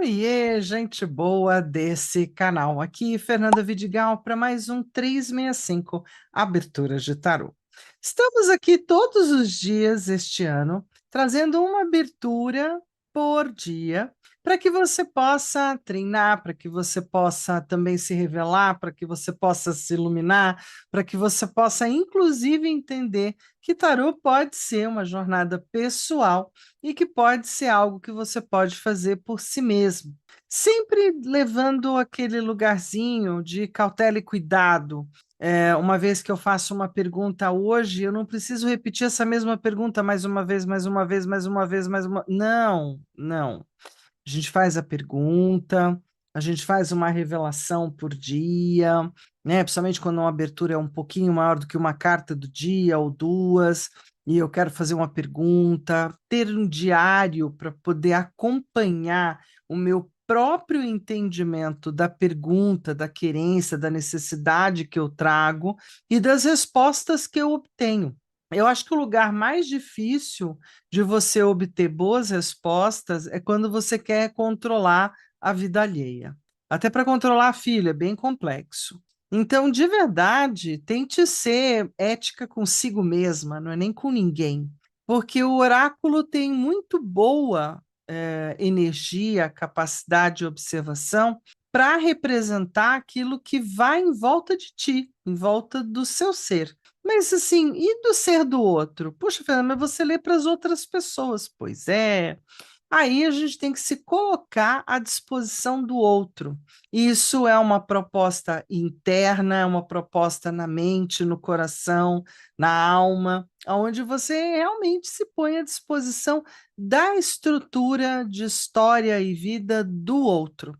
Oiê, gente boa desse canal. Aqui, Fernanda Vidigal, para mais um 365 Aberturas de Tarô. Estamos aqui todos os dias este ano, trazendo uma abertura por dia, para que você possa treinar, para que você possa também se revelar, para que você possa se iluminar, para que você possa, inclusive, entender que tarô pode ser uma jornada pessoal e que pode ser algo que você pode fazer por si mesmo, sempre levando aquele lugarzinho de cautela e cuidado. Uma vez que eu faço uma pergunta hoje, eu não preciso repetir essa mesma pergunta mais uma vez, mais uma vez, mais uma vez, mais uma. Não, não. A gente faz a pergunta, a gente faz uma revelação por dia, né? Principalmente quando uma abertura é um pouquinho maior do que uma carta do dia ou duas, e eu quero fazer uma pergunta, ter um diário para poder acompanhar o meu próprio entendimento da pergunta, da querência, da necessidade que eu trago e das respostas que eu obtenho. Eu acho que o lugar mais difícil de você obter boas respostas é quando você quer controlar a vida alheia. Até para controlar a filha é bem complexo. Então, de verdade, tente ser ética consigo mesma, não é nem com ninguém, porque o oráculo tem muito boa energia, capacidade de observação para representar aquilo que vai em volta de ti, em volta do seu ser. Mas assim, e do ser do outro? Puxa, Fernanda, mas você lê para as outras pessoas. Pois é. Aí a gente tem que se colocar à disposição do outro. Isso é uma proposta interna, é uma proposta na mente, no coração, na alma, onde você realmente se põe à disposição da estrutura de história e vida do outro.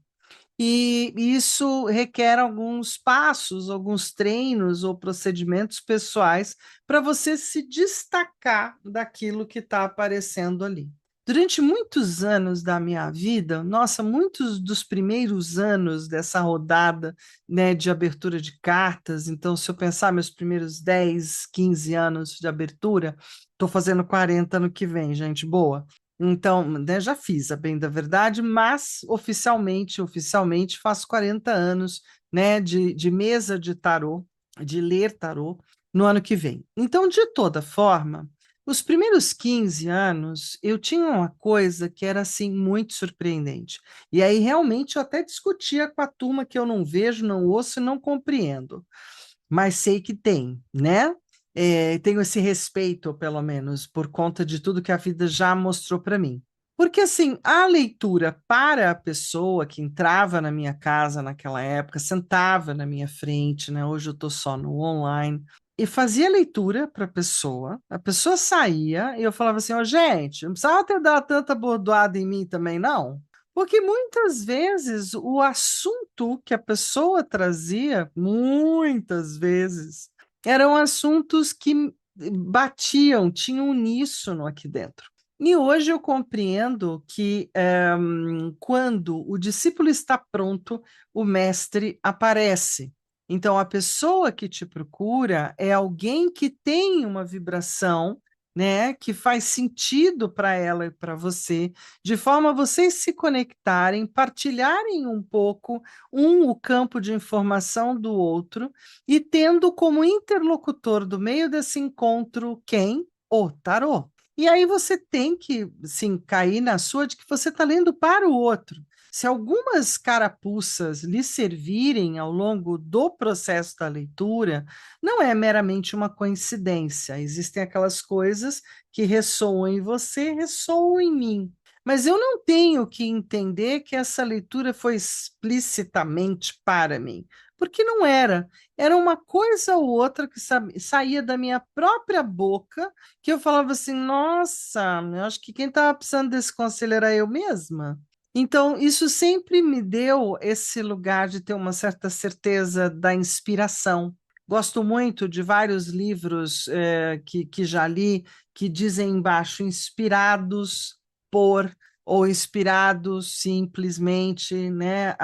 E isso requer alguns passos, alguns treinos ou procedimentos pessoais para você se destacar daquilo que está aparecendo ali. Durante muitos anos da minha vida, nossa, muitos dos primeiros anos dessa rodada, né, de abertura de cartas, então, se eu pensar meus primeiros 10, 15 anos de abertura, estou fazendo 40 no que vem, gente, boa. Então, né, já fiz, a bem da verdade, mas oficialmente faço 40 anos, né, de mesa de tarô, de ler tarô, no ano que vem. Então, de toda forma, os primeiros 15 anos, eu tinha uma coisa que era, assim, muito surpreendente. E aí, realmente, eu até discutia com a turma que eu não vejo, não ouço e não compreendo, mas sei que tem, né? Tenho esse respeito, pelo menos, por conta de tudo que a vida já mostrou para mim. Porque, assim, a leitura para a pessoa que entrava na minha casa naquela época, sentava na minha frente, né? Hoje eu estou só no online, e fazia leitura para a pessoa saía e eu falava assim: ó, gente, não precisava ter dado tanta bordoada em mim também, não. Porque muitas vezes o assunto que a pessoa trazia, muitas vezes, eram assuntos que batiam, tinham uníssono aqui dentro. E hoje eu compreendo que quando o discípulo está pronto, o mestre aparece. Então, a pessoa que te procura é alguém que tem uma vibração, né, que faz sentido para ela e para você, de forma a vocês se conectarem, partilharem um pouco o campo de informação do outro e tendo como interlocutor do meio desse encontro quem? O tarô. E aí você tem que, sim, cair na sua de que você está lendo para o outro. Se algumas carapuças lhe servirem ao longo do processo da leitura, não é meramente uma coincidência. Existem aquelas coisas que ressoam em você, ressoam em mim. Mas eu não tenho que entender que essa leitura foi explicitamente para mim, porque não era. Era uma coisa ou outra que saía da minha própria boca, que eu falava assim: nossa, eu acho que quem estava precisando desse conselho era eu mesma. Então, isso sempre me deu esse lugar de ter uma certa certeza da inspiração. Gosto muito de vários livros que já li que dizem embaixo inspirados por ou inspirados simplesmente, né?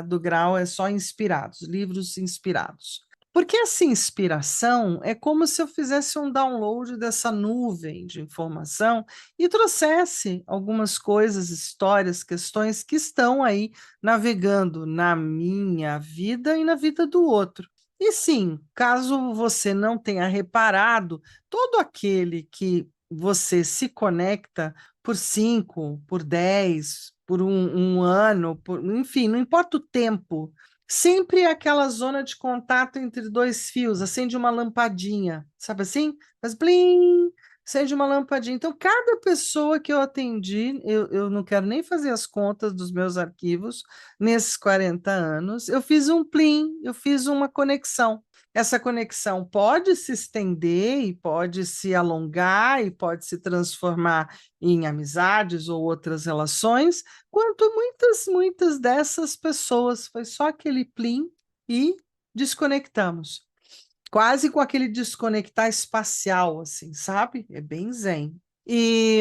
Do grau é só inspirados, livros inspirados. Porque essa inspiração é como se eu fizesse um download dessa nuvem de informação e trouxesse algumas coisas, histórias, questões que estão aí navegando na minha vida e na vida do outro. E sim, caso você não tenha reparado, todo aquele que você se conecta por 5, por 10, por um ano, enfim, não importa o tempo. Sempre é aquela zona de contato entre dois fios, acende uma lampadinha, sabe assim? Faz blim, acende uma lampadinha. Então, cada pessoa que eu atendi, eu não quero nem fazer as contas dos meus arquivos nesses 40 anos, eu fiz um plim, eu fiz uma conexão. Essa conexão pode se estender e pode se alongar e pode se transformar em amizades ou outras relações, quanto muitas dessas pessoas. Foi só aquele plim e desconectamos. Quase com aquele desconectar espacial, assim, sabe? É bem zen. E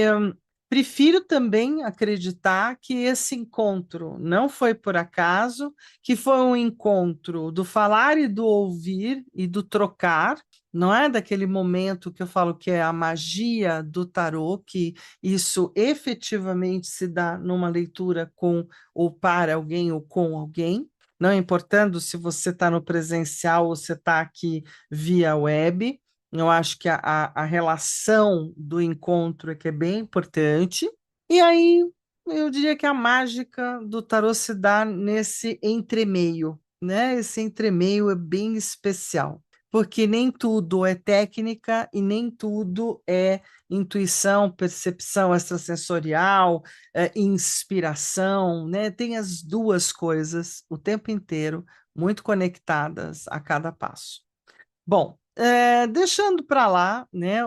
prefiro também acreditar que esse encontro não foi por acaso, que foi um encontro do falar e do ouvir e do trocar, não é daquele momento que eu falo que é a magia do tarô, que isso efetivamente se dá numa leitura com ou para alguém ou com alguém, não importando se você está no presencial ou você está aqui via web. Eu acho que a relação do encontro é que é bem importante. E aí eu diria que a mágica do tarô se dá nesse entremeio, né? Esse entremeio é bem especial, porque nem tudo é técnica e nem tudo é intuição, percepção extrasensorial, inspiração, né? Tem as duas coisas o tempo inteiro, muito conectadas a cada passo. Bom, deixando para lá, né,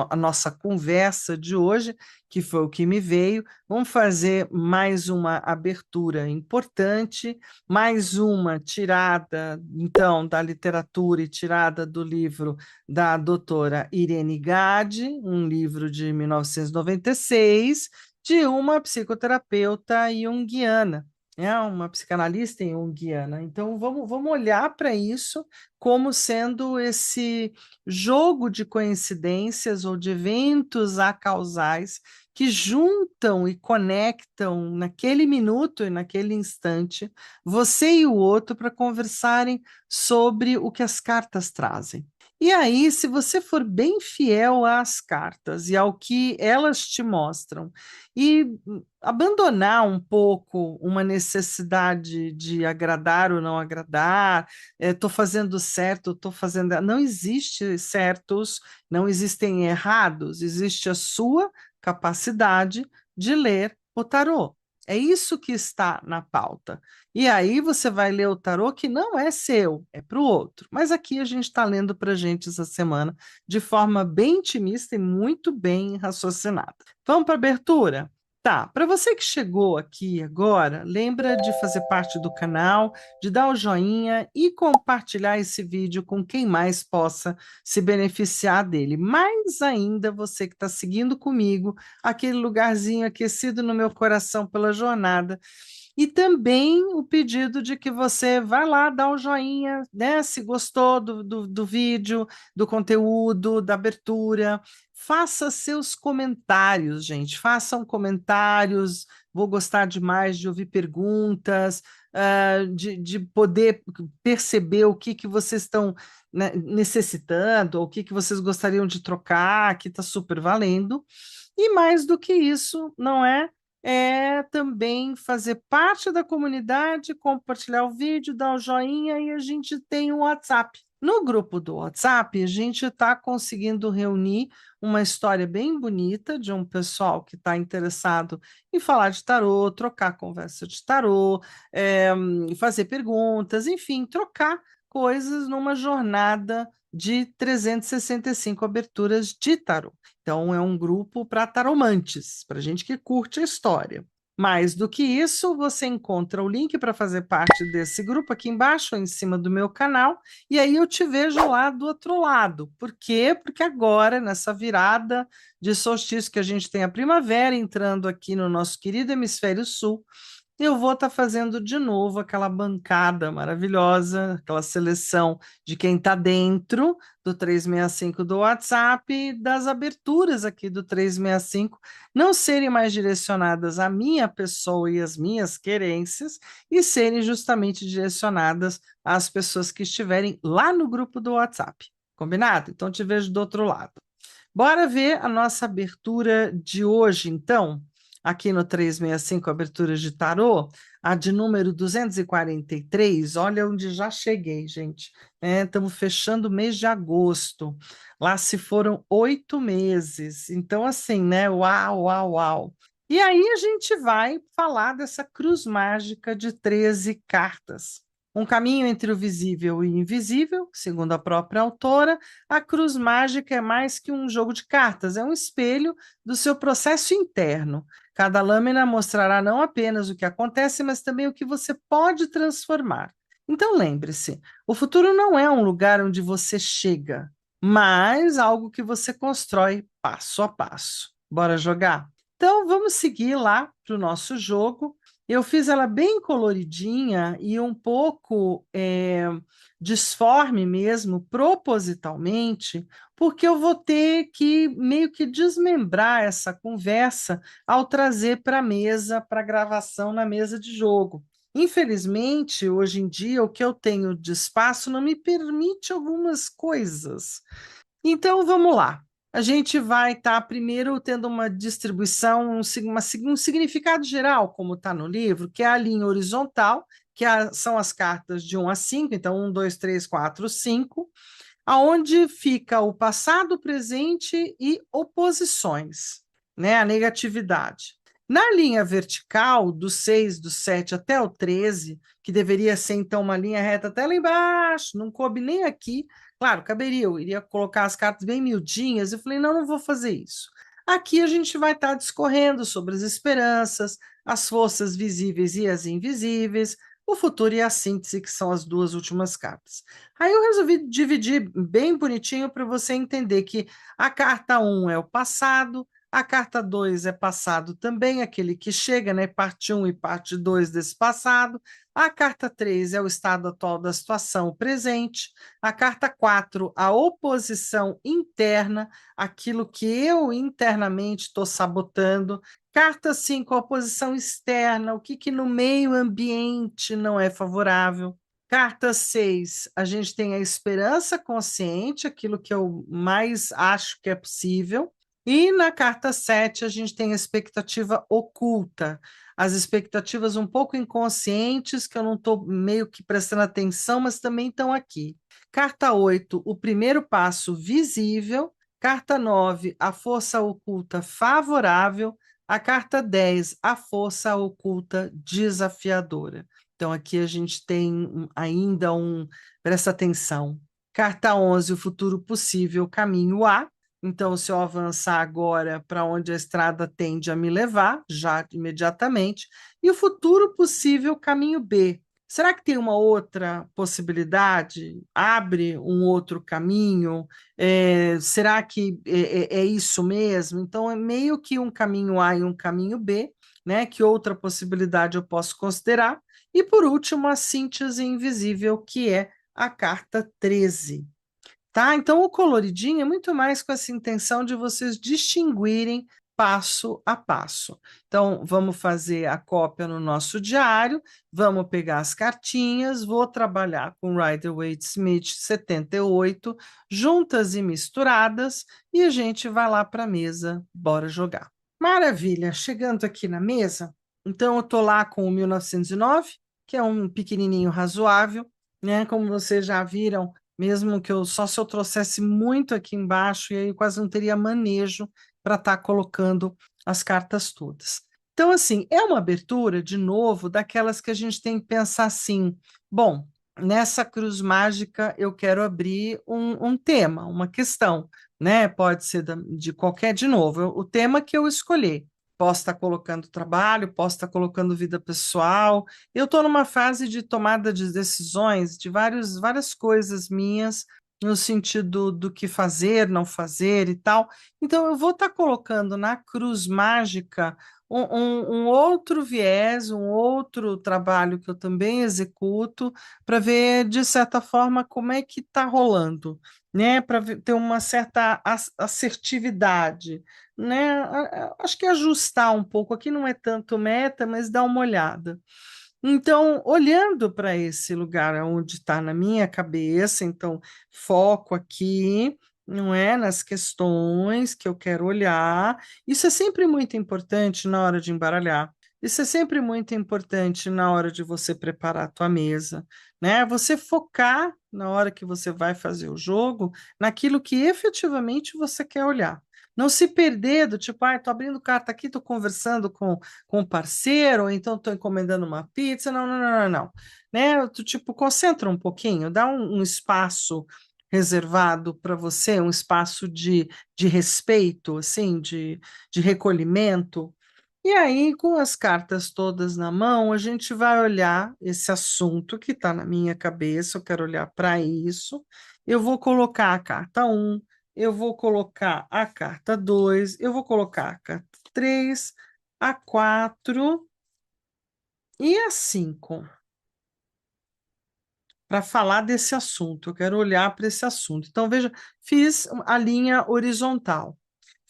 a nossa conversa de hoje, que foi o que me veio, vamos fazer mais uma abertura importante, mais uma tirada, então, da literatura e tirada do livro da doutora Irene Gade, um livro de 1996, de uma psicoterapeuta junguiana. É uma psicanalista junguiana. Então, vamos olhar para isso como sendo esse jogo de coincidências ou de eventos acausais que juntam e conectam naquele minuto e naquele instante você e o outro para conversarem sobre o que as cartas trazem. E aí, se você for bem fiel às cartas e ao que elas te mostram, e abandonar um pouco uma necessidade de agradar ou não agradar, estou fazendo certo, estou fazendo. Não existe certos, não existem errados, existe a sua capacidade de ler o tarô. É isso que está na pauta. E aí você vai ler o tarô que não é seu, é para o outro. Mas aqui a gente está lendo para a gente essa semana de forma bem intimista e muito bem raciocinada. Vamos para a abertura? Tá, para você que chegou aqui agora, lembra de fazer parte do canal, de dar o joinha e compartilhar esse vídeo com quem mais possa se beneficiar dele. Mais ainda, você que está seguindo comigo, aquele lugarzinho aquecido no meu coração pela jornada. E também o pedido de que você vá lá, dá o joinha, né? Se gostou do vídeo, do conteúdo, da abertura. Faça seus comentários, gente. Façam comentários. Vou gostar demais de ouvir perguntas, de poder perceber o que vocês estão, né, necessitando, ou o que vocês gostariam de trocar, que está super valendo. E mais do que isso, não é? É também fazer parte da comunidade, compartilhar o vídeo, dar o joinha e a gente tem o WhatsApp. No grupo do WhatsApp, a gente está conseguindo reunir uma história bem bonita de um pessoal que está interessado em falar de tarô, trocar conversa de tarô, fazer perguntas, enfim, trocar coisas numa jornada de 365 aberturas de tarô. Então, é um grupo para taromantes, para gente que curte a história. Mais do que isso, você encontra o link para fazer parte desse grupo aqui embaixo, em cima do meu canal, e aí eu te vejo lá do outro lado. Por quê? Porque agora, nessa virada de solstício que a gente tem a primavera entrando aqui no nosso querido hemisfério sul, eu vou estar fazendo de novo aquela bancada maravilhosa, aquela seleção de quem está dentro do 365 do WhatsApp, das aberturas aqui do 365 não serem mais direcionadas à minha pessoa e às minhas querências, e serem justamente direcionadas às pessoas que estiverem lá no grupo do WhatsApp. Combinado? Então te vejo do outro lado. Bora ver a nossa abertura de hoje, então, aqui no 365, abertura de tarô, a de número 243. Olha onde já cheguei, gente. Estamos fechando o mês de agosto. Lá se foram 8 meses. Então, assim, né? Uau, uau, uau. E aí a gente vai falar dessa cruz mágica de 13 cartas. Um caminho entre o visível e o invisível, segundo a própria autora. A cruz mágica é mais que um jogo de cartas, é um espelho do seu processo interno. Cada lâmina mostrará não apenas o que acontece, mas também o que você pode transformar. Então lembre-se, o futuro não é um lugar onde você chega, mas algo que você constrói passo a passo. Bora jogar? Então vamos seguir lá para o nosso jogo. Eu fiz ela bem coloridinha e um pouco disforme mesmo, propositalmente, porque eu vou ter que meio que desmembrar essa conversa ao trazer para a mesa, para gravação na mesa de jogo. Infelizmente, hoje em dia, o que eu tenho de espaço não me permite algumas coisas. Então, vamos lá. A gente vai estar primeiro tendo uma distribuição, um significado geral, como está no livro, que é a linha horizontal, são as cartas de 1 a 5, então 1, 2, 3, 4, 5, aonde fica o passado, o presente e oposições, né? A negatividade. Na linha vertical, do 6, do 7 até o 13, que deveria ser então uma linha reta até lá embaixo, não coube nem aqui. Claro, caberia, eu iria colocar as cartas bem miudinhas. Eu falei, não, não vou fazer isso. Aqui a gente vai estar discorrendo sobre as esperanças, as forças visíveis e as invisíveis, o futuro e a síntese, que são as duas últimas cartas. Aí eu resolvi dividir bem bonitinho para você entender que a carta 1 é o passado, a carta 2 é passado também, aquele que chega, né? Parte 1 e parte 2 desse passado. A carta 3 é o estado atual da situação, o presente. A carta 4, a oposição interna, aquilo que eu internamente estou sabotando. Carta 5, a oposição externa, o que no meio ambiente não é favorável. Carta 6, a gente tem a esperança consciente, aquilo que eu mais acho que é possível. E na carta 7, a gente tem a expectativa oculta, as expectativas um pouco inconscientes, que eu não estou meio que prestando atenção, mas também estão aqui. Carta 8, o primeiro passo visível. Carta 9, a força oculta favorável. A carta 10, a força oculta desafiadora. Então, aqui a gente tem ainda presta atenção. Carta 11, o futuro possível, caminho A. Então, se eu avançar agora para onde a estrada tende a me levar, já imediatamente, e o futuro possível, caminho B. Será que tem uma outra possibilidade? Abre um outro caminho? Será que é isso mesmo? Então, é meio que um caminho A e um caminho B, né? Que outra possibilidade eu posso considerar? E, por último, a síntese invisível, que é a carta 13. Tá? Então, o coloridinho é muito mais com essa intenção de vocês distinguirem passo a passo. Então, vamos fazer a cópia no nosso diário, vamos pegar as cartinhas, vou trabalhar com Rider-Waite-Smith 78, juntas e misturadas, e a gente vai lá para a mesa, bora jogar. Maravilha, chegando aqui na mesa, então eu estou lá com o 1909, que é um pequenininho razoável, né? Como vocês já viram, mesmo que só se eu trouxesse muito aqui embaixo, e aí quase não teria manejo para estar colocando as cartas todas. Então, assim, é uma abertura, de novo, daquelas que a gente tem que pensar assim: bom, nessa cruz mágica eu quero abrir um tema, uma questão, né? Pode ser de qualquer, de novo, o tema que eu escolher. Posso estar colocando trabalho, posso estar colocando vida pessoal. Eu estou numa fase de tomada de decisões de várias coisas minhas, no sentido do que fazer, não fazer e tal. Então, eu vou estar colocando na cruz mágica um outro viés, um outro trabalho que eu também executo para ver, de certa forma, como é que está rolando, né? Para ter uma certa assertividade, né? Acho que ajustar um pouco. Aqui não é tanto meta, mas dá uma olhada. Então, olhando para esse lugar onde está na minha cabeça, então foco aqui, não é, nas questões que eu quero olhar. Isso é sempre muito importante na hora de embaralhar. Isso é sempre muito importante na hora de você preparar a tua mesa, né? Você focar na hora que você vai fazer o jogo naquilo que efetivamente você quer olhar. Não se perder do tipo, ah, tô abrindo carta aqui, tô conversando com o parceiro, ou então estou encomendando uma pizza. Não, não, não, não, não. Né? Tu, tipo, concentra um pouquinho, dá um espaço reservado para você, um espaço de respeito, assim, de recolhimento. E aí, com as cartas todas na mão, a gente vai olhar esse assunto que está na minha cabeça, eu quero olhar para isso. Eu vou colocar a carta um, eu vou colocar a carta 2, eu vou colocar a carta 3, a 4 e a 5 para falar desse assunto. Eu quero olhar para esse assunto. Então, veja, fiz a linha horizontal.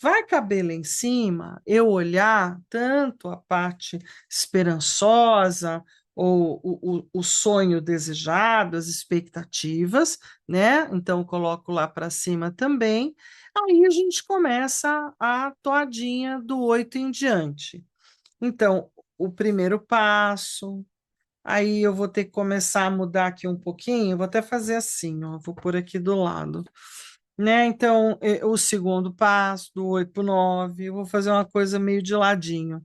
Vai caber lá em cima eu olhar tanto a parte esperançosa, ou o sonho desejado, as expectativas, né? Então, coloco lá para cima também. Aí a gente começa a toadinha do 8 em diante. Então, o primeiro passo, aí eu vou ter que começar a mudar aqui um pouquinho, vou até fazer assim, ó, vou pôr aqui do lado, né? Então, o segundo passo, do 8 para o 9, eu vou fazer uma coisa meio de ladinho.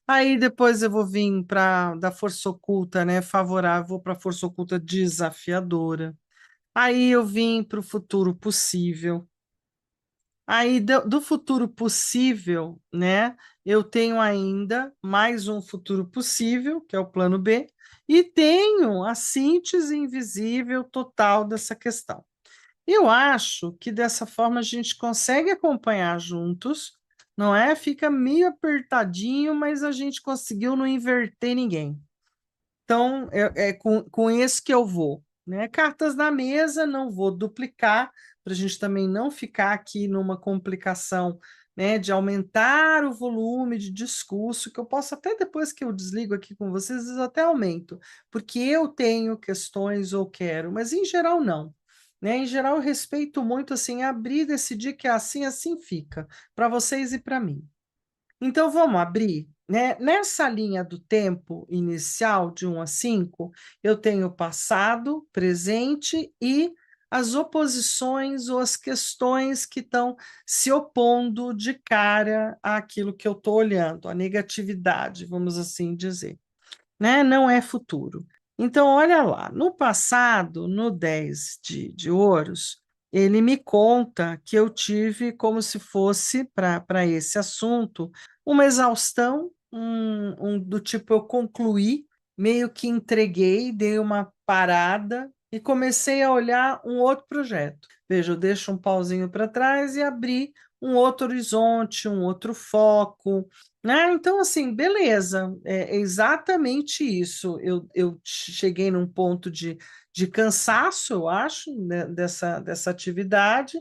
Aí depois eu vou vir para da força oculta, né? Favorável, vou para a força oculta desafiadora. Aí eu vim para o futuro possível. Aí do futuro possível, né? Eu tenho ainda mais um futuro possível, que é o plano B, e tenho a síntese invisível total dessa questão. Eu acho que dessa forma a gente consegue acompanhar juntos, não é? Fica meio apertadinho, mas a gente conseguiu não inverter ninguém. Então, é com esse que eu vou, né? Cartas na mesa, não vou duplicar, para a gente também não ficar aqui numa complicação, né, de aumentar o volume de discurso, que eu posso até depois que eu desligo aqui com vocês, eu até aumento, porque eu tenho questões ou quero, mas em geral não. Né? Em geral, eu respeito muito assim, abrir e decidir que é assim, assim fica, para vocês e para mim. Então, vamos abrir, né? Nessa linha do tempo inicial, de 1 a 5, eu tenho passado, presente e as oposições ou as questões que estão se opondo de cara àquilo que eu estou olhando, a negatividade, vamos assim dizer, né? Não é futuro. Então, olha lá, no passado, no 10 de ouros, ele me conta que eu tive como se fosse, para esse assunto, uma exaustão, do tipo, eu concluí, meio que entreguei, dei uma parada e comecei a olhar um outro projeto. Veja, eu deixo um pauzinho para trás e abri um outro horizonte, um outro foco, né? Então, assim, beleza, é exatamente isso. Eu cheguei num ponto de cansaço, eu acho, né, dessa atividade,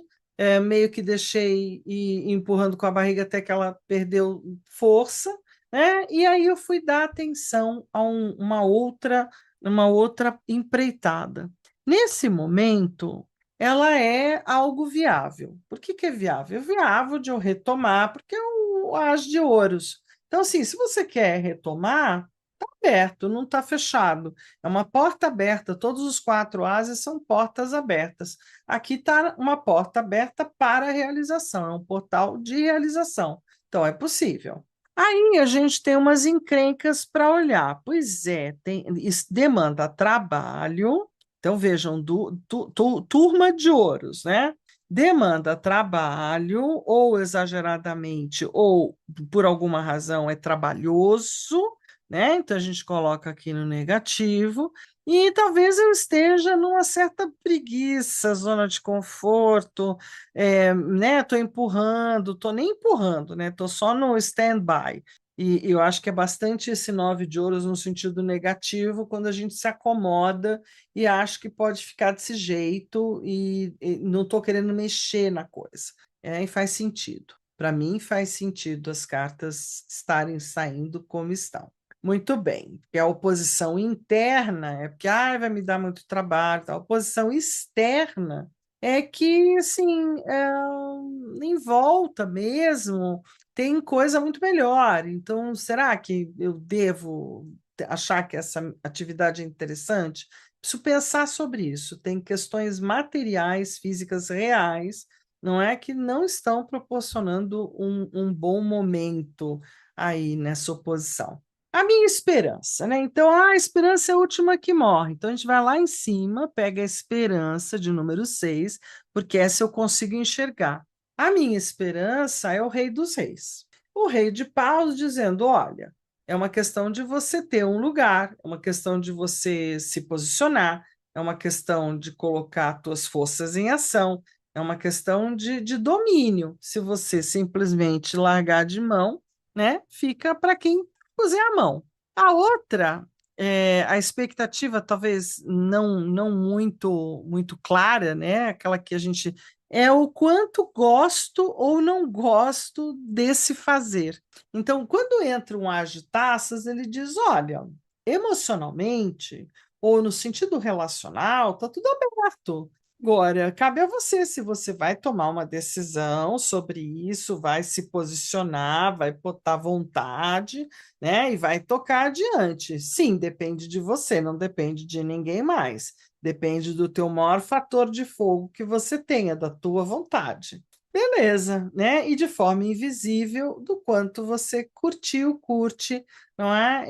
meio que deixei ir empurrando com a barriga até que ela perdeu força, né? E aí eu fui dar atenção a uma outra empreitada. Nesse momento, ela é algo viável. Por que que é viável? É viável de eu retomar, porque é o as de ouros. Então, assim, se você quer retomar, está aberto, não está fechado. É uma porta aberta, todos os 4 ases são portas abertas. Aqui está uma porta aberta para a realização, é um portal de realização. Então, é possível. Aí a gente tem umas encrencas para olhar. Pois é, isso demanda trabalho. Então, vejam, turma de ouros, né? Demanda trabalho, ou exageradamente, ou por alguma razão é trabalhoso, né? Então a gente coloca aqui no negativo, e talvez eu esteja numa certa preguiça, zona de conforto, né? Estou empurrando, estou nem empurrando, né? Estou só no stand-by. E eu acho que é bastante esse 9 de ouros no sentido negativo, quando a gente se acomoda e acha que pode ficar desse jeito e não estou querendo mexer na coisa. E faz sentido. Para mim, faz sentido as cartas estarem saindo como estão. Muito bem, porque a oposição interna é porque vai me dar muito trabalho. A oposição externa é que, assim, em volta mesmo tem coisa muito melhor. Então, será que eu devo achar que essa atividade é interessante? Preciso pensar sobre isso. Tem questões materiais, físicas reais, não é que não estão proporcionando um bom momento aí nessa oposição. A minha esperança, né? Então, a esperança é a última que morre. Então, a gente vai lá em cima, pega a esperança de número 6, porque essa eu consigo enxergar. A minha esperança é o Rei dos Reis. O Rei de Paus dizendo: olha, é uma questão de você ter um lugar, é uma questão de você se posicionar, é uma questão de colocar suas forças em ação, é uma questão de domínio. Se você simplesmente largar de mão, né, fica para quem puser a mão. A outra, a expectativa talvez não muito clara, né, aquela que a gente é o quanto gosto ou não gosto desse fazer. Então, quando entra um as de taças, ele diz: olha, emocionalmente ou no sentido relacional, está tudo aberto. Agora, cabe a você se você vai tomar uma decisão sobre isso, vai se posicionar, vai botar vontade, né? E vai tocar adiante. Sim, depende de você, não depende de ninguém mais. Depende do teu maior fator de fogo que você tenha, da tua vontade. Beleza, né? E de forma invisível do quanto você curte, não é?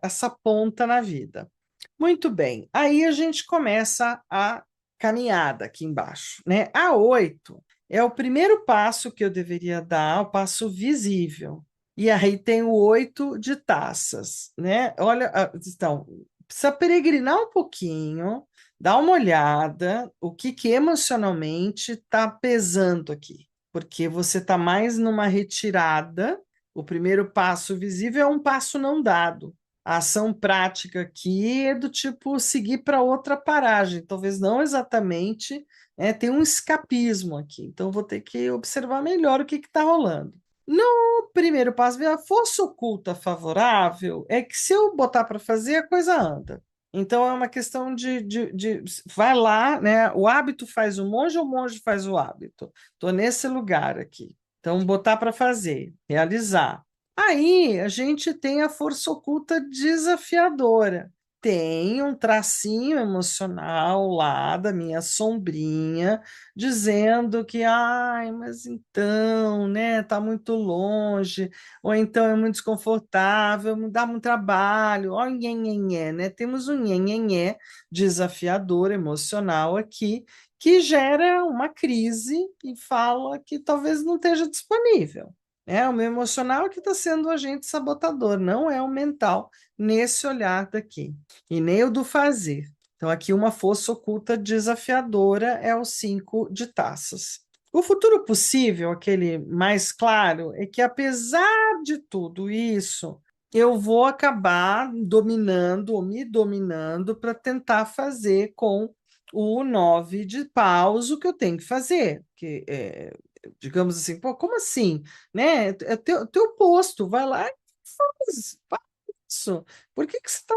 Essa ponta na vida. Muito bem. Aí a gente começa a caminhada aqui embaixo, né? A 8 é o primeiro passo que eu deveria dar, o passo visível. E aí tem o 8 de taças, né? Olha, então, precisa peregrinar um pouquinho, dar uma olhada, o que emocionalmente está pesando aqui, porque você está mais numa retirada. O primeiro passo visível é um passo não dado. A ação prática aqui é do tipo seguir para outra paragem, talvez não exatamente, né, tem um escapismo aqui, então vou ter que observar melhor o que está rolando. No primeiro passo, ver a força oculta favorável é que se eu botar para fazer, a coisa anda. Então é uma questão de vai lá, né? O hábito faz o monge faz o hábito. Estou nesse lugar aqui. Então, botar para fazer, realizar. Aí a gente tem a força oculta desafiadora. Tem um tracinho emocional lá da minha sombrinha, dizendo que, ai, mas então, né, tá muito longe, ou então é muito desconfortável, me dá muito trabalho, ó, nhenhenhé, né? Temos um nhenhenhé desafiador emocional aqui, que gera uma crise e fala que talvez não esteja disponível. O meu emocional que está sendo o agente sabotador, não é o mental nesse olhar daqui, e nem o do fazer. Então, aqui uma força oculta desafiadora é o 5 de taças. O futuro possível, aquele mais claro, é que apesar de tudo isso, eu vou acabar dominando ou me dominando para tentar fazer com o 9 de paus o que eu tenho que fazer. Que digamos assim, pô, como assim? Né? É teu posto, vai lá e faz isso. Por que você está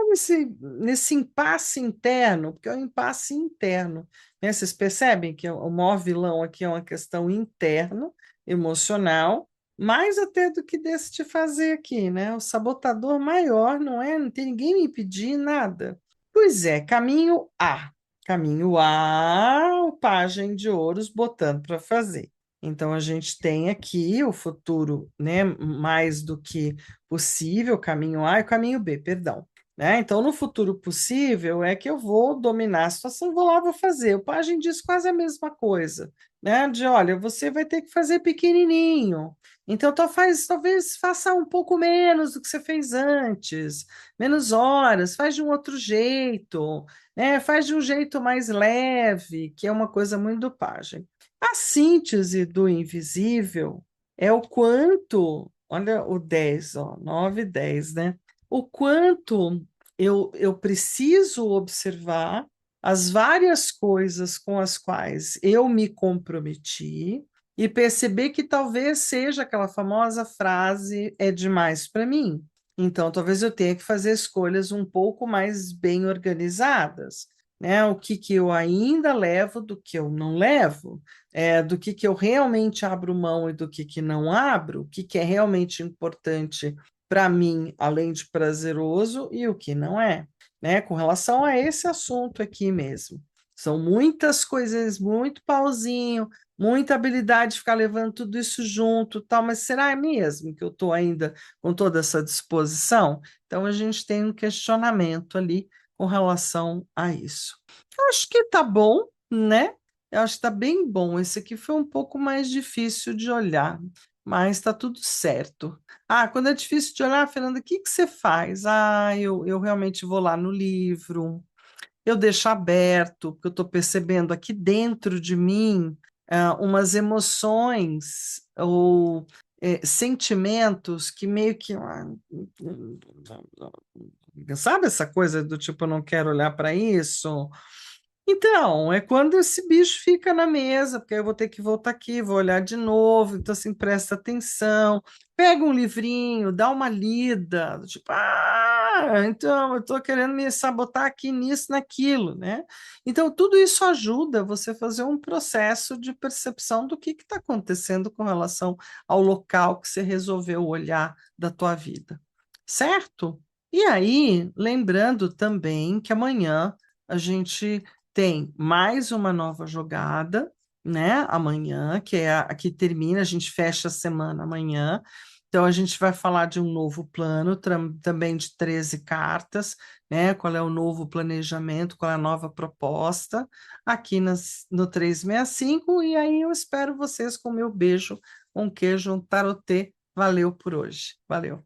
nesse impasse interno? Porque é um impasse interno. Né? Vocês percebem que o maior vilão aqui é uma questão interna, emocional, mais até do que desse de fazer aqui, né? O sabotador maior não é, não tem ninguém me pedir nada. Pois é, caminho A. Caminho A, o pajem de ouros botando para fazer. Então, a gente tem aqui o futuro, né, mais do que possível, caminho A e caminho B, perdão. Né? Então, no futuro possível, é que eu vou dominar a situação, vou lá, vou fazer. O pajem diz quase a mesma coisa, né? De, olha, você vai ter que fazer pequenininho. Então, talvez faça um pouco menos do que você fez antes, menos horas, faz de um outro jeito, né? Faz de um jeito mais leve, que é uma coisa muito do pajem. A síntese do invisível é o quanto olha o 10, ó, 9 e 10, né? O quanto eu preciso observar as várias coisas com as quais eu me comprometi e perceber que talvez seja aquela famosa frase é demais para mim. Então, talvez eu tenha que fazer escolhas um pouco mais bem organizadas, né? O que que eu ainda levo, do que eu não levo, do que eu realmente abro mão e do que não abro, o que é realmente importante para mim, além de prazeroso, e o que não é, né? Com relação a esse assunto aqui mesmo. São muitas coisas, muito pauzinho, muita habilidade de ficar levando tudo isso junto, tal, mas será mesmo que eu estou ainda com toda essa disposição? Então a gente tem um questionamento ali com relação a isso. Acho que tá bom, né? Eu acho que tá bem bom. Esse aqui foi um pouco mais difícil de olhar, mas tá tudo certo. Ah, quando é difícil de olhar, Fernanda, o que que você faz? Ah, eu realmente vou lá no livro, eu deixo aberto, porque eu estou percebendo aqui dentro de mim umas emoções ou sentimentos que meio que. Sabe essa coisa do tipo, eu não quero olhar para isso? Então, é quando esse bicho fica na mesa, porque aí eu vou ter que voltar aqui, vou olhar de novo, então assim, presta atenção, pega um livrinho, dá uma lida, tipo, então eu estou querendo me sabotar aqui nisso, naquilo, né? Então, tudo isso ajuda você a fazer um processo de percepção do que está acontecendo com relação ao local que você resolveu olhar da tua vida, certo? E aí, lembrando também que amanhã a gente tem mais uma nova jogada, né? Amanhã, que é a que termina, a gente fecha a semana amanhã. Então, a gente vai falar de um novo plano, também de 13 cartas, né? Qual é o novo planejamento, qual é a nova proposta, aqui no 365. E aí eu espero vocês com o meu beijo, um queijo, um tarotê. Valeu por hoje. Valeu.